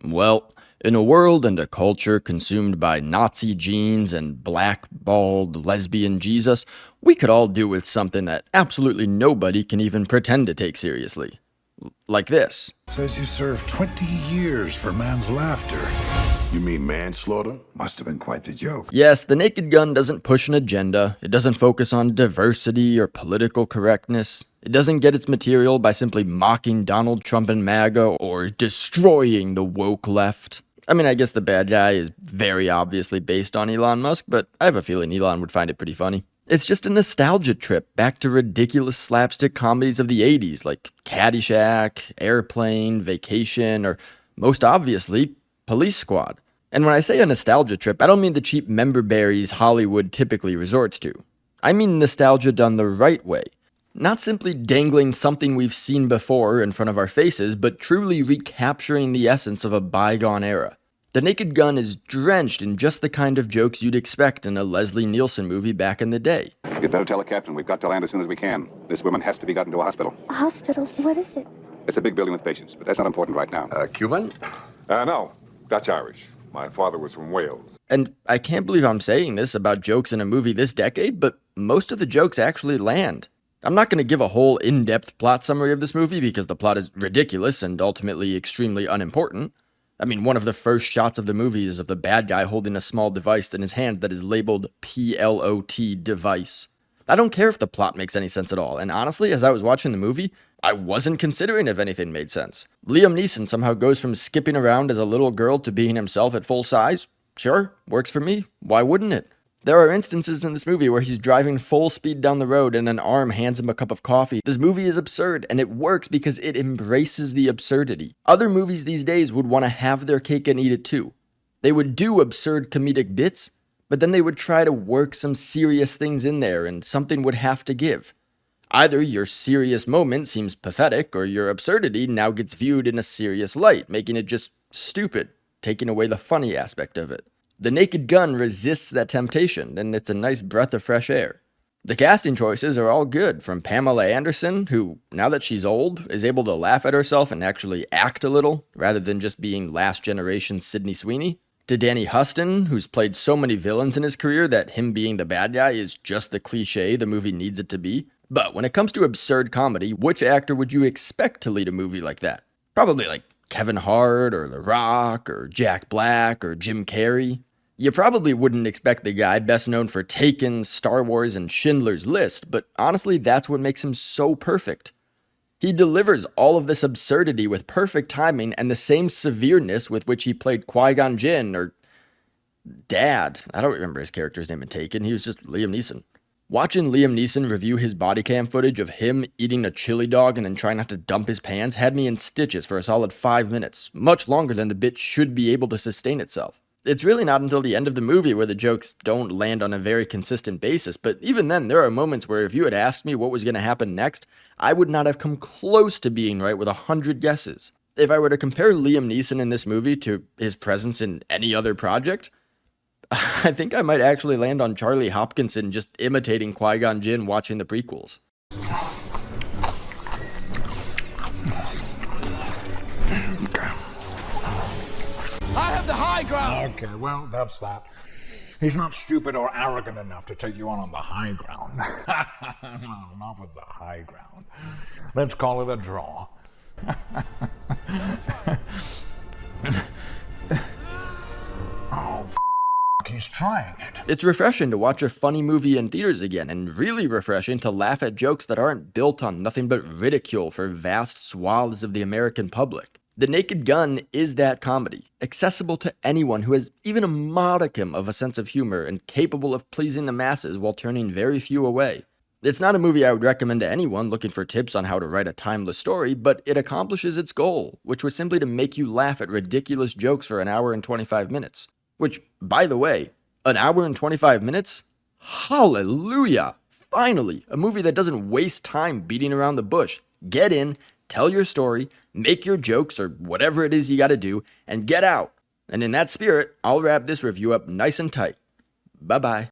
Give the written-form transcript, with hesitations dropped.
Well, in a world and a culture consumed by Nazi genes and black, bald, lesbian Jesus, we could all do with something that absolutely nobody can even pretend to take seriously. Like this. Says you served 20 years for man's laughter. You mean manslaughter? Must have been quite the joke. Yes, The Naked Gun doesn't push an agenda, it doesn't focus on diversity or political correctness, it doesn't get its material by simply mocking Donald Trump and MAGA or destroying the woke left. I mean, I guess the bad guy is very obviously based on Elon Musk, but I have a feeling Elon would find it pretty funny. It's just a nostalgia trip back to ridiculous slapstick comedies of the 80s like Caddyshack, Airplane, Vacation, or most obviously, Police Squad. And when I say a nostalgia trip, I don't mean the cheap member berries Hollywood typically resorts to. I mean nostalgia done the right way. Not simply dangling something we've seen before in front of our faces, but truly recapturing the essence of a bygone era. The Naked Gun is drenched in just the kind of jokes you'd expect in a Leslie Nielsen movie back in the day. You'd better tell the captain. We've got to land as soon as we can. This woman has to be gotten to a hospital. A hospital? What is it? It's a big building with patients, but that's not important right now. Cuban? No, Dutch-Irish. My father was from Wales. And I can't believe I'm saying this about jokes in a movie this decade, but most of the jokes actually land. I'm not going to give a whole in-depth plot summary of this movie because the plot is ridiculous and ultimately extremely unimportant. I mean, one of the first shots of the movie is of the bad guy holding a small device in his hand that is labeled PLOT device. I don't care if the plot makes any sense at all, and honestly, as I was watching the movie, I wasn't considering if anything made sense. Liam Neeson somehow goes from skipping around as a little girl to being himself at full size. Sure, works for me. Why wouldn't it? There are instances in this movie where he's driving full speed down the road and an arm hands him a cup of coffee. This movie is absurd, and it works because it embraces the absurdity. Other movies these days would want to have their cake and eat it too. They would do absurd comedic bits, but then they would try to work some serious things in there and something would have to give. Either your serious moment seems pathetic, or your absurdity now gets viewed in a serious light, making it just stupid, taking away the funny aspect of it. The Naked Gun resists that temptation, and it's a nice breath of fresh air. The casting choices are all good, from Pamela Anderson, who, now that she's old, is able to laugh at herself and actually act a little, rather than just being last generation Sydney Sweeney, to Danny Huston, who's played so many villains in his career that him being the bad guy is just the cliche the movie needs it to be. But when it comes to absurd comedy, which actor would you expect to lead a movie like that? Probably like Kevin Hart, or The Rock, or Jack Black, or Jim Carrey. You probably wouldn't expect the guy best known for Taken, Star Wars, and Schindler's List, but honestly, that's what makes him so perfect. He delivers all of this absurdity with perfect timing and the same severeness with which he played Qui-Gon Jinn, or Dad. I don't remember his character's name in Taken, he was just Liam Neeson. Watching Liam Neeson review his body cam footage of him eating a chili dog and then trying not to dump his pants had me in stitches for a solid 5 minutes, much longer than the bit should be able to sustain itself. It's really not until the end of the movie where the jokes don't land on a very consistent basis, but even then, there are moments where if you had asked me what was going to happen next, I would not have come close to being right with 100 guesses. If I were to compare Liam Neeson in this movie to his presence in any other project, I think I might actually land on Charlie Hopkinson just imitating Qui-Gon Jinn watching the prequels. I have the high ground! Okay, well, that's that. He's not stupid or arrogant enough to take you on the high ground. No, not with the high ground. Let's call it a draw. He's trying it. It's refreshing to watch a funny movie in theaters again, and really refreshing to laugh at jokes that aren't built on nothing but ridicule for vast swaths of the American public. The Naked Gun is that comedy, accessible to anyone who has even a modicum of a sense of humor and capable of pleasing the masses while turning very few away. It's not a movie I would recommend to anyone looking for tips on how to write a timeless story, but it accomplishes its goal, which was simply to make you laugh at ridiculous jokes for an hour and 25 minutes. Which, by the way, an hour and 25 minutes? Hallelujah! Finally, a movie that doesn't waste time beating around the bush. Get in, tell your story, make your jokes or whatever it is you gotta do, and get out. And in that spirit, I'll wrap this review up nice and tight. Bye-bye.